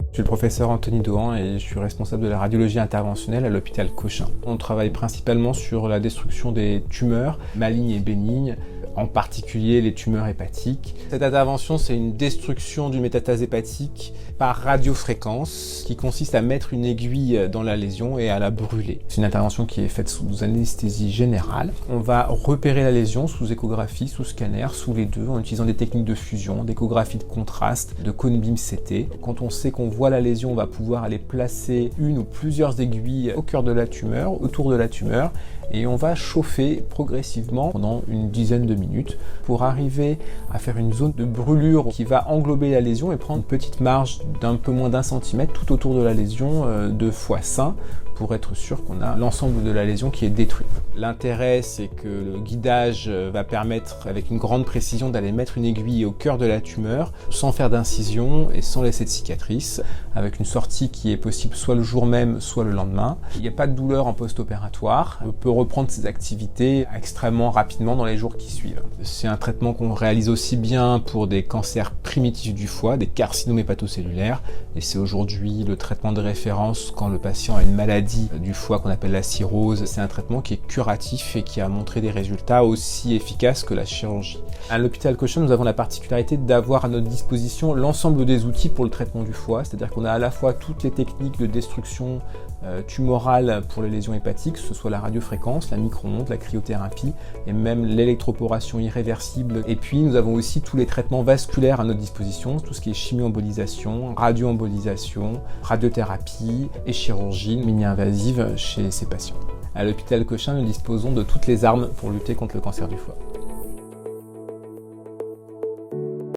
Je suis le professeur Anthony Dohan et je suis responsable de la radiologie interventionnelle à l'hôpital Cochin. On travaille principalement sur la destruction des tumeurs malignes et bénignes, en particulier les tumeurs hépatiques. Cette intervention, c'est une destruction d'une métastase hépatique par radiofréquence qui consiste à mettre une aiguille dans la lésion et à la brûler. C'est une intervention qui est faite sous anesthésie générale. On va repérer la lésion sous échographie, sous scanner, sous les deux, en utilisant des techniques de fusion, d'échographie de contraste, de cone beam CT. Quand on sait qu'on voit la lésion, on va pouvoir aller placer une ou plusieurs aiguilles au cœur de la tumeur, autour de la tumeur, et on va chauffer progressivement pendant une dizaine de minutes pour arriver à faire une zone de brûlure qui va englober la lésion et prendre une petite marge d'un peu moins d'1 centimètre tout autour de la lésion de foie sain pour être sûr qu'on a l'ensemble de la lésion qui est détruite. L'intérêt, c'est que le guidage va permettre avec une grande précision d'aller mettre une aiguille au cœur de la tumeur sans faire d'incision et sans laisser de cicatrice, avec une sortie qui est possible soit le jour même, soit le lendemain. Il n'y a pas de douleur en post-opératoire. On peut reprendre ses activités extrêmement rapidement dans les jours qui suivent. C'est un traitement qu'on réalise aussi bien pour des cancers primitifs du foie, des carcinomes hépatocellulaires, et c'est aujourd'hui le traitement de référence quand le patient a une maladie du foie qu'on appelle la cirrhose. C'est un traitement qui est curatif et qui a montré des résultats aussi efficaces que la chirurgie. À l'hôpital Cochin, nous avons la particularité d'avoir à notre disposition l'ensemble des outils pour le traitement du foie, c'est-à-dire qu'on a à la fois toutes les techniques de destruction tumorale pour les lésions hépatiques, que ce soit la radiofréquence, la micro-ondes, la cryothérapie et même l'électroporation irréversible. Et puis nous avons aussi tous les traitements vasculaires à notre disposition, tout ce qui est chimio-embolisation, radio-embolisation, radiothérapie et chirurgie mini-invasive chez ces patients. À l'hôpital Cochin, nous disposons de toutes les armes pour lutter contre le cancer du foie.